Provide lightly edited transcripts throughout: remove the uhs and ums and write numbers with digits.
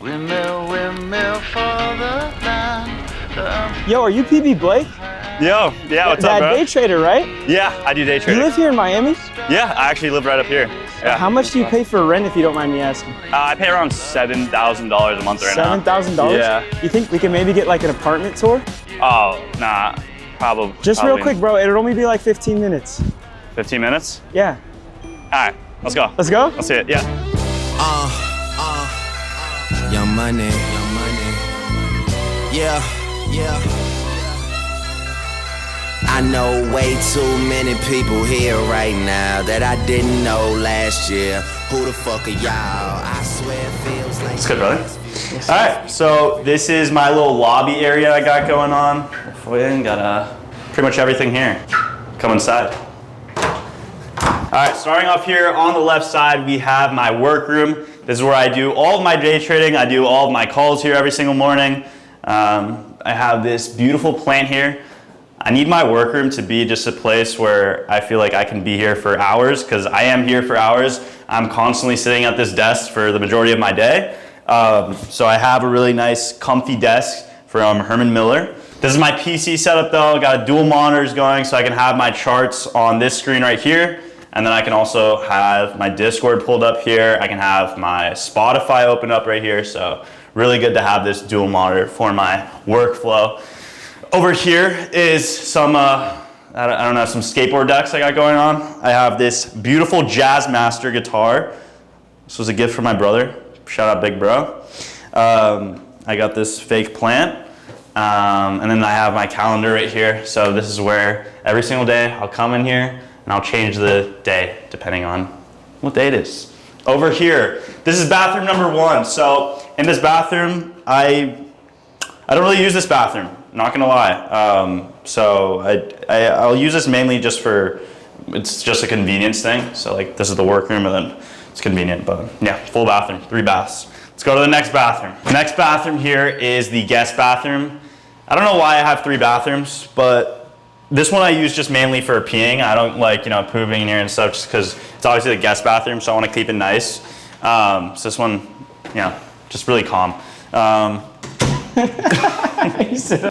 Windmill, windmill for the land. Yo, are you PB Blake? Yo, yeah, what's up, bro? Day trader, right? Yeah, I do day trading. You live here in Miami? Yeah, I actually live right up here. Yeah. How much do you pay for rent, if you don't mind me asking? I pay around $7,000 a month right now. $7,000? Yeah. You think we can maybe get like an apartment tour? Oh, nah, probably. Just real quick, bro, it'll only be like 15 minutes. 15 minutes? Yeah. All right, let's go. Let's go? Let's see it, yeah. Young money, yeah. I know way too many people here right now that I didn't know last year. Who the fuck are y'all? I swear it feels like. It's good, brother. All right, so this is my little lobby area I got going on. We got pretty much everything here. Come inside. All right, starting off here on the left side, we have my workroom. This is where I do all of my day trading. I do all of my calls here every single morning. I have this beautiful plant here. I need my workroom to be just a place where I feel like I can be here for hours, because I am here for hours. I'm constantly sitting at this desk for the majority of my day. So I have a really nice comfy desk from Herman Miller. This is my PC setup though. I got dual monitors going so I can have my charts on this screen right here. And then I can also have my Discord pulled up here. I can have my Spotify open up right here. So really good to have this dual monitor for my workflow. Over here is some, I don't know, some skateboard decks I got going on. I have this beautiful Jazzmaster guitar. This was a gift from my brother. Shout out, big bro. I got this fake plant. And then I have my calendar right here. So this is where every single day I'll come in here and I'll change the day depending on what day it is. Over here, this is bathroom number 1. So in this bathroom, I don't really use this bathroom, not gonna lie. So I'll use this mainly just for, it's just a convenience thing. So like this is the workroom and then it's convenient, but yeah, full bathroom, 3 baths. Let's go to the next bathroom. The next bathroom here is the guest bathroom. I don't know why I have 3 bathrooms, but this one I use just mainly for peeing. I don't like, pooping in here and stuff just because it's obviously the guest bathroom, so I want to keep it nice. So this one, just really calm.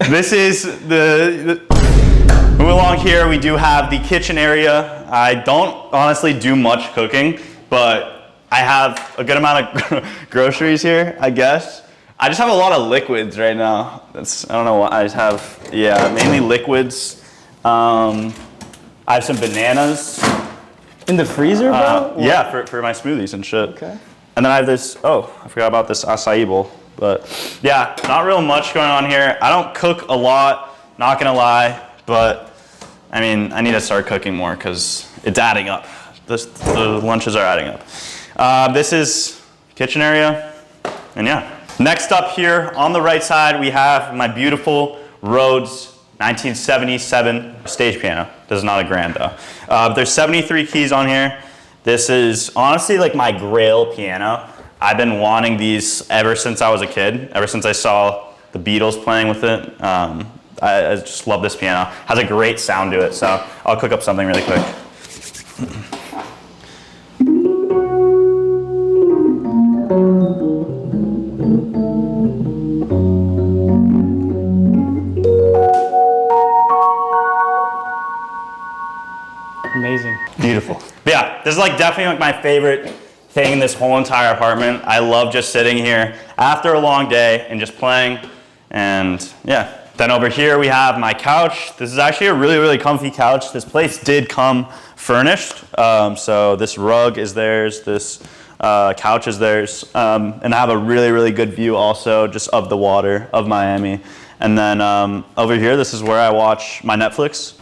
This is move along here. We do have the kitchen area. I don't honestly do much cooking, but I have a good amount of groceries here, I guess. I just have a lot of liquids right now. I don't know what I just have. Yeah, mainly liquids. I have some bananas. In the freezer, bro? Yeah, for my smoothies and shit. Okay. And then I have this, I forgot about this acai bowl. But yeah, not real much going on here. I don't cook a lot, not gonna lie, but I mean, I need to start cooking more because it's adding up. The lunches are adding up. This is kitchen area, and yeah. Next up here on the right side, we have my beautiful Rhodes 1977 stage piano. This is not a grand though. There's 73 keys on here. This is honestly like my grail piano. I've been wanting these ever since I was a kid, ever since I saw the Beatles playing with it. I just love this piano. Has a great sound to it, so I'll cook up something really quick. Amazing. Beautiful. But yeah, this is like definitely like my favorite thing in this whole entire apartment. I love just sitting here after a long day and just playing, and yeah. Then over here we have my couch. This is actually a really, really comfy couch. This place did come furnished. So this rug is theirs, this couch is theirs, and I have a really, really good view also just of the water of Miami. And then over here, this is where I watch my Netflix.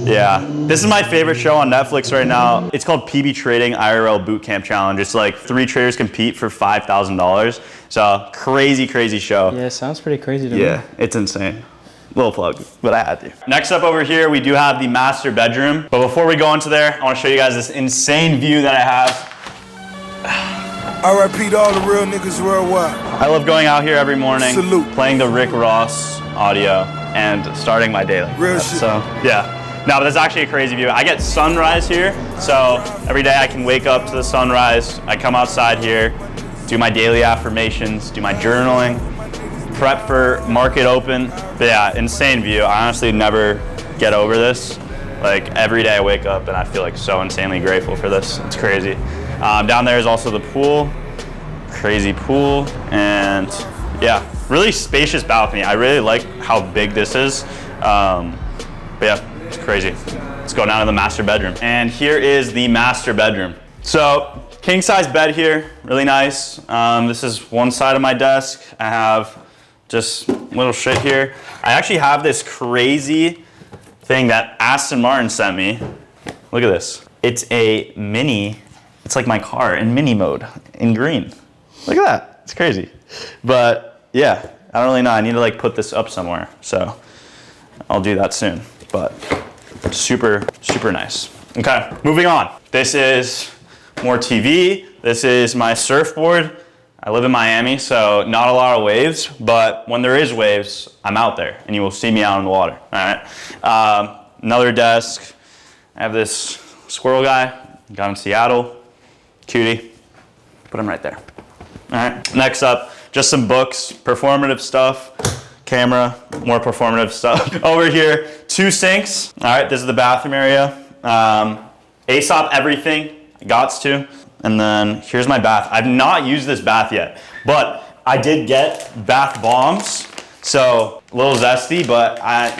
Yeah, this is my favorite show on Netflix right now. It's called PB Trading IRL Bootcamp Challenge. It's like 3 traders compete for $5,000. So crazy, crazy show. Yeah, it sounds pretty crazy to me. Yeah, it's insane. Little plug, but I had to. Next up over here, we do have the master bedroom. But before we go into there, I want to show you guys this insane view that I have. R.I.P. to all the real niggas worldwide. I love going out here every morning, Salute. playing the Rick Ross audio, and starting my day like Real that. shit. So yeah. No, but that's actually a crazy view. I get sunrise here, so every day I can wake up to the sunrise. I come outside here, do my daily affirmations, do my journaling, prep for market open. But yeah, insane view. I honestly never get over this. Like every day I wake up and I feel like so insanely grateful for this. It's crazy. Down there is also the pool, crazy pool, and yeah, really spacious balcony. I really like how big this is. But yeah, it's crazy. Let's go down to the master bedroom. And here is the master bedroom. So king size bed here, really nice. This is one side of my desk. I have just little shit here. I actually have this crazy thing that Aston Martin sent me. Look at this. It's a mini, it's like my car in mini mode in green. Look at that, it's crazy. But yeah, I don't really know. I need to like put this up somewhere. So I'll do that soon, but super, super nice. Okay, moving on. This is more TV. This is my surfboard. I live in Miami, so not a lot of waves, but when there is waves, I'm out there and you will see me out in the water, all right? Another desk. I have this squirrel guy, got in Seattle, cutie, put him right there. All right, next up, just some books, performative stuff, camera, more performative stuff. Over here, 2 sinks. All right, this is the bathroom area. Aesop everything, gots to. And then here's my bath. I've not used this bath yet, but I did get bath bombs. So a little zesty, but I'm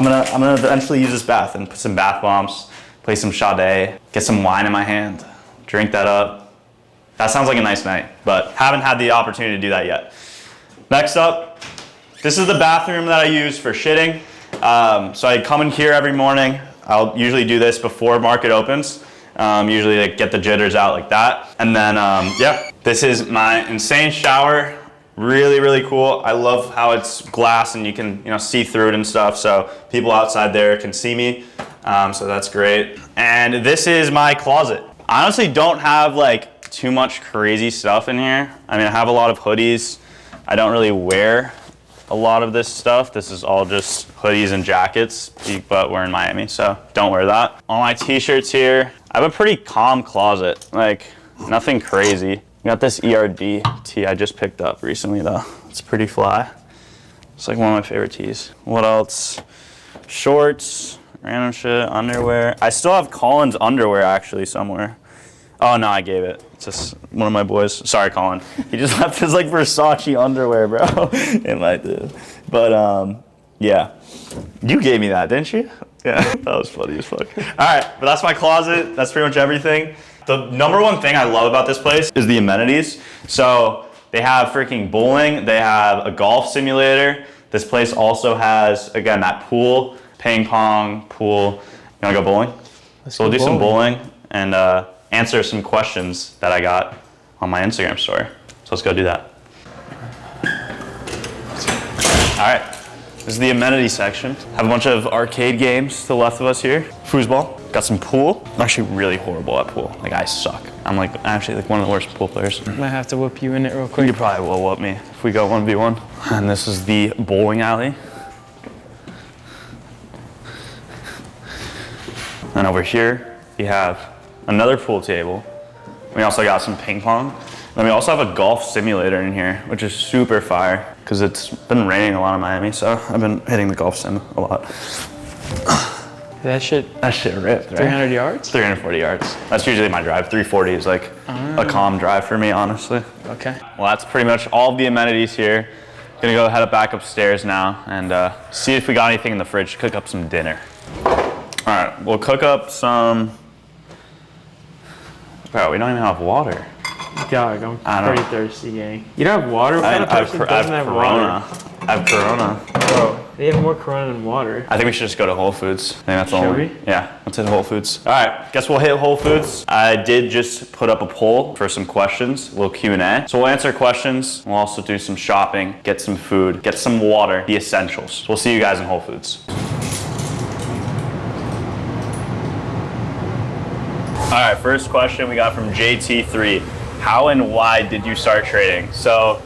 gonna eventually use this bath and put some bath bombs, play some Sade, get some wine in my hand, drink that up. That sounds like a nice night, but haven't had the opportunity to do that yet. Next up, this is the bathroom that I use for shitting. So I come in here every morning. I'll usually do this before market opens. Usually like get the jitters out like that. And then, yeah, this is my insane shower. Really, really cool. I love how it's glass and you can, see through it and stuff. So people outside there can see me. So that's great. And this is my closet. I honestly don't have like too much crazy stuff in here. I mean, I have a lot of hoodies. I don't really wear a lot of this stuff. This is all just hoodies and jackets, but we're in Miami, so don't wear that. All my t-shirts here. I have a pretty calm closet, like nothing crazy. Got this ERD tee I just picked up recently though. It's pretty fly. It's like one of my favorite tees. What else? Shorts, random shit, underwear. I still have Colin's underwear actually somewhere. Oh no, I gave it. It's just one of my boys. Sorry, Colin. He just left his like Versace underwear, bro. It might do. But yeah. You gave me that, didn't you? Yeah, that was funny as fuck. All right, but that's my closet. That's pretty much everything. The number one thing I love about this place is the amenities. So they have freaking bowling. They have a golf simulator. This place also has, again, that pool, ping pong, pool. You wanna go bowling? So we'll do some bowling and answer some questions that I got on my Instagram story. So let's go do that. All right, this is the amenity section. Have a bunch of arcade games to the left of us here. Foosball, got some pool. I'm actually really horrible at pool. Like I suck. I'm like actually like one of the worst pool players. Might have to whip you in it real quick. You probably will whoop me if we go 1v1. And this is the bowling alley. And over here, we have another pool table. We also got some ping pong. And we also have a golf simulator in here, which is super fire because it's been raining a lot in Miami, so I've been hitting the golf sim a lot. That shit ripped, right? 300 yards? 340 yards. That's usually my drive. 340 is like a calm drive for me, honestly. Okay. Well, that's pretty much all of the amenities here. Gonna go head back upstairs now and see if we got anything in the fridge to cook up some dinner. All right, we'll cook up some. Bro, we don't even have water. Dog, I'm pretty thirsty, gang. You don't have water? What kind of person doesn't have Corona. water? I have Corona. Bro, they have more Corona than water. I think we should just go to Whole Foods. I think that's all. Should we? Yeah, let's hit Whole Foods. All right, guess we'll hit Whole Foods. I did just put up a poll for some questions, a little Q&A. So we'll answer questions. We'll also do some shopping, get some food, get some water, the essentials. We'll see you guys in Whole Foods. All right, first question we got from JT3. How and why did you start trading? So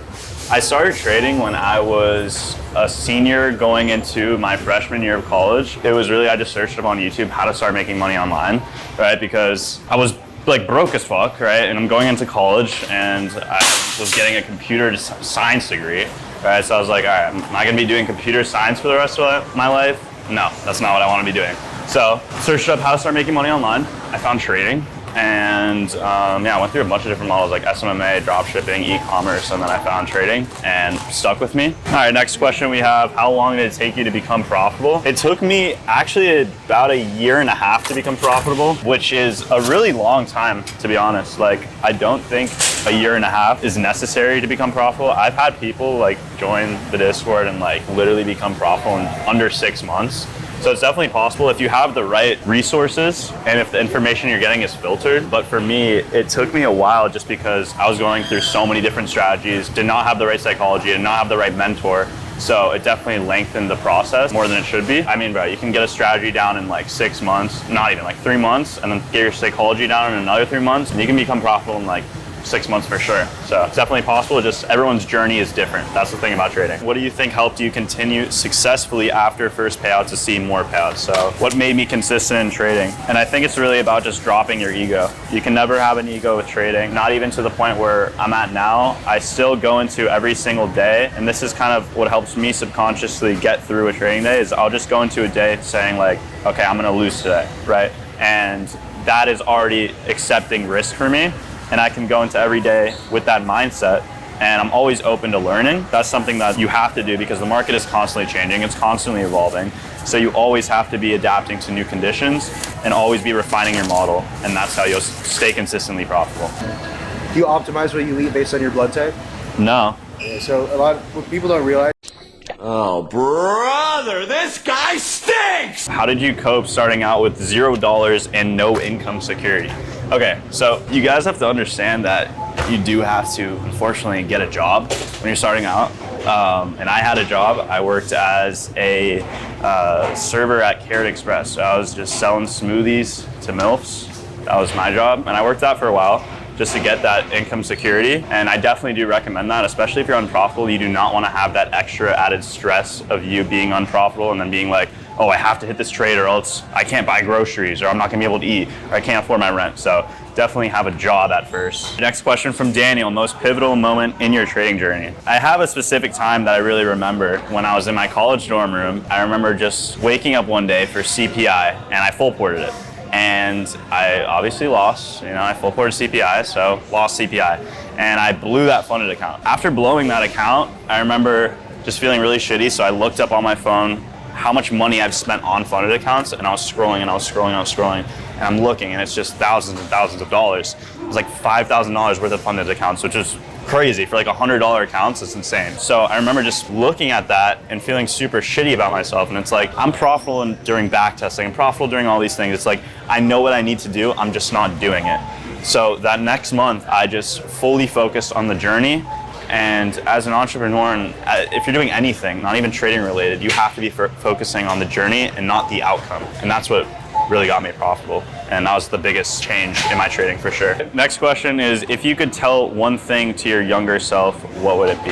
I started trading when I was a senior going into my freshman year of college, it was really, I just searched up on YouTube how to start making money online, right? Because I was like broke as fuck, right? And I'm going into college and I was getting a computer science degree, right? So I was like, all right, am I gonna be doing computer science for the rest of my life? No, that's not what I wanna be doing. So searched up how to start making money online. I found trading. And yeah, I went through a bunch of different models like SMMA, dropshipping, e-commerce, and then I found trading and stuck with me. All right, next question we have, how long did it take you to become profitable? It took me actually about 1.5 years to become profitable, which is a really long time, to be honest. Like, I don't think 1.5 years is necessary to become profitable. I've had people like join the Discord and like literally become profitable in under 6 months. So it's definitely possible if you have the right resources and if the information you're getting is filtered. But for me, it took me a while just because I was going through so many different strategies, did not have the right psychology, did not have the right mentor. So it definitely lengthened the process more than it should be. I mean, bro, you can get a strategy down in like 6 months, not even like 3 months, and then get your psychology down in another 3 months, and you can become profitable in like 6 months for sure. So it's definitely possible, just everyone's journey is different. That's the thing about trading. What do you think helped you continue successfully after first payout to see more payouts? So what made me consistent in trading? And I think it's really about just dropping your ego. You can never have an ego with trading, not even to the point where I'm at now. I still go into every single day, and this is kind of what helps me subconsciously get through a trading day, is I'll just go into a day saying like, okay, I'm gonna lose today, right? And that is already accepting risk for me. And I can go into every day with that mindset, and I'm always open to learning. That's something that you have to do because the market is constantly changing, it's constantly evolving. So you always have to be adapting to new conditions and always be refining your model, and that's how you'll stay consistently profitable. Do you optimize what you eat based on your blood type? No. Yeah, so what people don't realize. Oh, brother, this guy stinks! How did you cope starting out with $0 and no income security? Okay, so you guys have to understand that you do have to, unfortunately, get a job when you're starting out. And I had a job. I worked as a server at Carrot Express. So I was just selling smoothies to MILFs. That was my job. And I worked that for a while just to get that income security. And I definitely do recommend that, especially if you're unprofitable. You do not want to have that extra added stress of you being unprofitable and then being like, oh, I have to hit this trade or else I can't buy groceries or I'm not gonna be able to eat or I can't afford my rent. So definitely have a job at first. Next question from Daniel, most pivotal moment in your trading journey. I have a specific time that I really remember when I was in my college dorm room. I remember just waking up one day for CPI and I full ported it. And I obviously lost, I full ported CPI, so lost CPI. And I blew that funded account. After blowing that account, I remember just feeling really shitty. So I looked up on my phone how much money I've spent on funded accounts, and I was scrolling and I was scrolling and I was scrolling, and I'm looking and it's just thousands and thousands of dollars. It was like $5,000 worth of funded accounts, which is crazy. For like $100 accounts, it's insane. So I remember just looking at that and feeling super shitty about myself, and it's like, I'm profitable during back testing, I'm profitable during all these things. It's like, I know what I need to do, I'm just not doing it. So that next month, I just fully focused on the journey. And as an entrepreneur, and if you're doing anything, not even trading related, you have to be focusing on the journey and not the outcome. And that's what really got me profitable. And that was the biggest change in my trading for sure. Next question is, if you could tell one thing to your younger self, what would it be?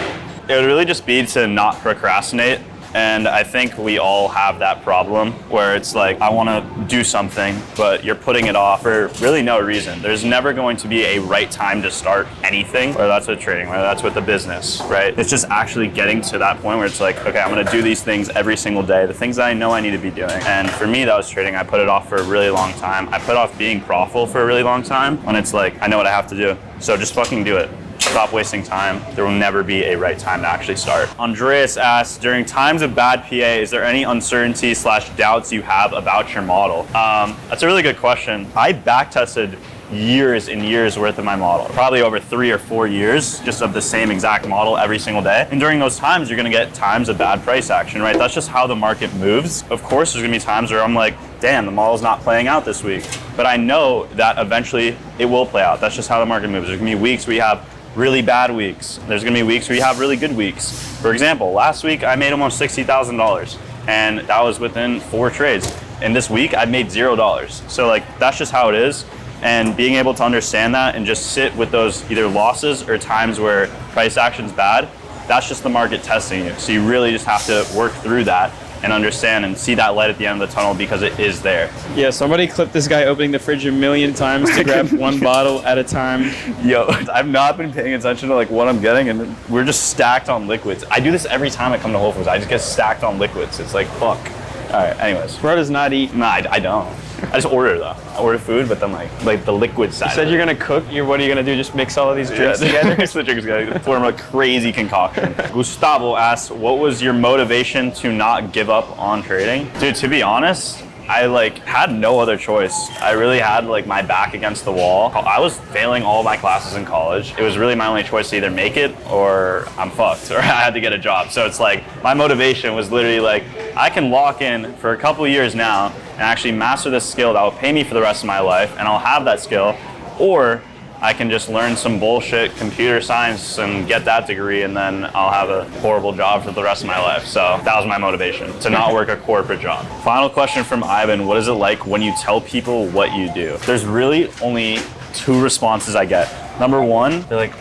It would really just be to not procrastinate. And I think we all have that problem where it's like, I want to do something, but you're putting it off for really no reason. There's never going to be a right time to start anything, whether that's with trading, whether that's with the business, right? It's just actually getting to that point where it's like, okay, I'm going to do these things every single day, the things that I know I need to be doing. And for me, that was trading. I put it off for a really long time. I put off being profitable for a really long time when it's like, I know what I have to do. So just fucking do it. Stop wasting time. There will never be a right time to actually start. Andreas asks, during times of bad PA, is there any uncertainty / doubts you have about your model? That's a really good question. I back tested years and years worth of my model, probably over 3 or 4 years just of the same exact model every single day. And during those times, you're gonna get times of bad price action, right? That's just how the market moves. Of course, there's gonna be times where I'm like, damn, the model's not playing out this week. But I know that eventually it will play out. That's just how the market moves. There's gonna be weeks where you have really bad weeks. There's gonna be weeks where you have really good weeks. For example, last week I made almost $60,000 and that was within 4 trades. And this week I made $0. So like, that's just how it is. And being able to understand that and just sit with those either losses or times where price action's bad that's just the market testing you. So you really just have to work through that and understand and see that light at the end of the tunnel because it is there. Yeah, somebody clipped this guy opening the fridge a million times to grab one bottle at a time. Yo, I've not been paying attention to like what I'm getting, and we're just stacked on liquids. I do this every time I come to Whole Foods. I just get stacked on liquids. It's like, fuck. All right, anyways. Bro does not eat. Nah, I don't. I just order though. I order food, but then like the liquid side. You said you're gonna cook. What are you gonna do? Just mix all of these drinks together? Mix the drinks together. Form a crazy concoction. Gustavo asks, what was your motivation to not give up on trading? Dude, to be honest, I like had no other choice. I really had like my back against the wall. I was failing all my classes in college. It was really my only choice to either make it or I'm fucked, or I had to get a job. So it's like my motivation was literally like, I can lock in for a couple of years now and actually master this skill that will pay me for the rest of my life, and I'll have that skill, or I can just learn some bullshit computer science and get that degree, and then I'll have a horrible job for the rest of my life. So that was my motivation, to not work a corporate job. Final question from Ivan, what is it like when you tell people what you do? There's really only 2 responses I get. Number 1, they're like,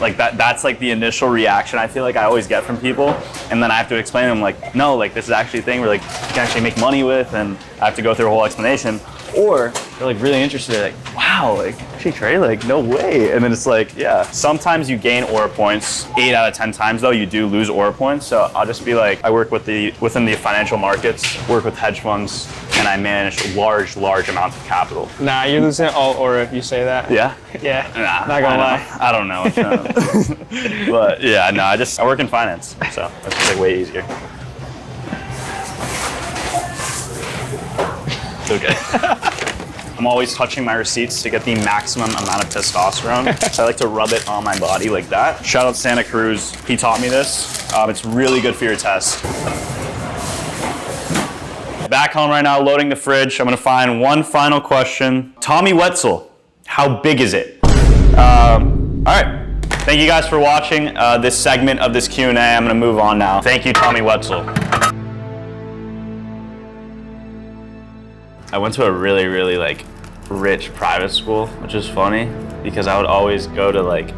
like that's like the initial reaction I feel like I always get from people, and then I have to explain to them like, no, like this is actually a thing where like you can actually make money with, and I have to go through a whole explanation. Or they're like really interested, they're like, wow, like actually trade, like no way. And then it's like, yeah, sometimes you gain aura points. 8 out of 10 times though, you do lose aura points. So I'll just be like, I work within the financial markets, work with hedge funds, and I manage large amounts of capital. Nah, you're losing all aura if you say that. Yeah? Yeah, Nah, not gonna lie. I don't know. But yeah, no, I work in finance, so that's just like way easier. Okay. I'm always touching my receipts to get the maximum amount of testosterone. So I like to rub it on my body like that. Shout out Santa Cruz. He taught me this. It's really good for your test. Back home right now, loading the fridge. I'm gonna find one final question. Tommy Wetzel, how big is it? All right. Thank you guys for watching this segment of this Q&A. I'm gonna move on now. Thank you, Tommy Wetzel. I went to a really like rich private school, which is funny because I would always go to like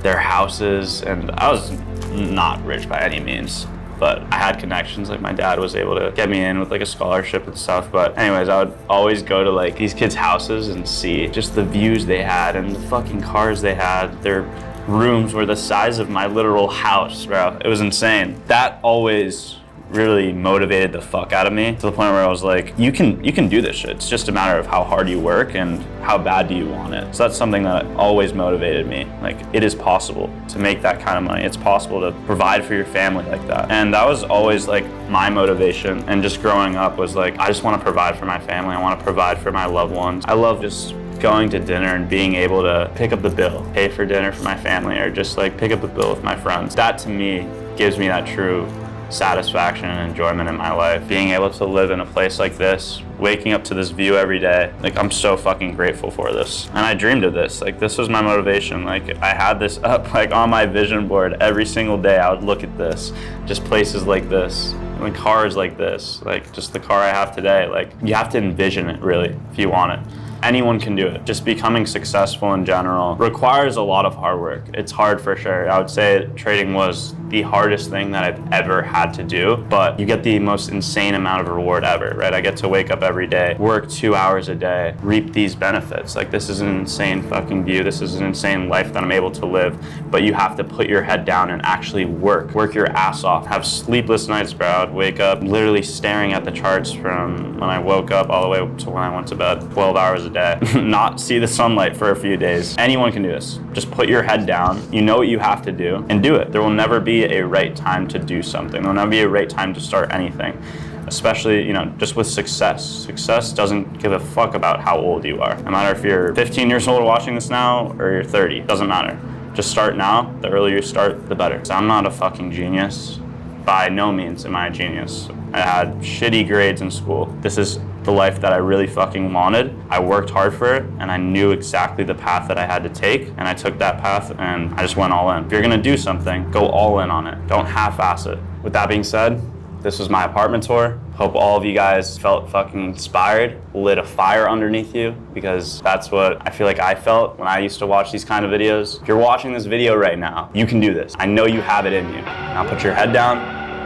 their houses, and I was not rich by any means, but I had connections. Like my dad was able to get me in with like a scholarship and stuff. But anyways, I would always go to like these kids' houses and see just the views they had and the fucking cars they had. Their rooms were the size of my literal house, bro. It was insane. That always really motivated the fuck out of me, to the point where I was like, you can do this shit. It's just a matter of how hard you work and how bad do you want it. So that's something that always motivated me. Like, it is possible to make that kind of money. It's possible to provide for your family like that. And that was always like my motivation. And just growing up was like, I just want to provide for my family. I want to provide for my loved ones. I love just going to dinner and being able to pick up the bill, pay for dinner for my family, or just like pick up the bill with my friends. That to me gives me that true satisfaction and enjoyment in my life. Being able to live in a place like this, waking up to this view every day, like I'm so fucking grateful for this. And I dreamed of this, like this was my motivation. Like I had this up like on my vision board every single day. I would look at this, just places like this, like cars like this, like just the car I have today. Like you have to envision it really if you want it. Anyone can do it. Just becoming successful in general requires a lot of hard work. It's hard for sure. I would say trading was the hardest thing that I've ever had to do, but you get the most insane amount of reward ever, right? I get to wake up every day, work 2 hours a day, reap these benefits. Like this is an insane fucking view. This is an insane life that I'm able to live, but you have to put your head down and actually work your ass off. Have sleepless nights, bro. I'd wake up literally staring at the charts from when I woke up all the way to when I went to bed, 12 hours a day, not see the sunlight for a few days. Anyone can do this. Just put your head down. You know what you have to do and do it. There will never be a right time to do something. There will never be a right time to start anything, especially, you know, just with success. Success doesn't give a fuck about how old you are. No matter if you're 15 years old watching this now or you're 30, doesn't matter. Just start now. The earlier you start, the better. So I'm not a fucking genius. By no means am I a genius. I had shitty grades in school. This is the life that I really fucking wanted. I worked hard for it, and I knew exactly the path that I had to take, and I took that path, and I just went all in. If you're gonna do something, go all in on it. Don't half-ass it. With that being said, this was my apartment tour. Hope all of you guys felt fucking inspired, lit a fire underneath you, because that's what I feel like I felt when I used to watch these kind of videos. If you're watching this video right now, you can do this. I know you have it in you. Now put your head down,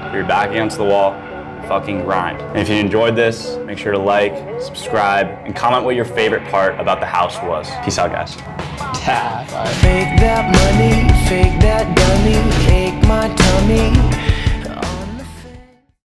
put your back against the wall, fucking grind. And if you enjoyed this, make sure to like, subscribe, and comment what your favorite part about the house was. Peace out, guys. Yeah, bye. Fake that money, fake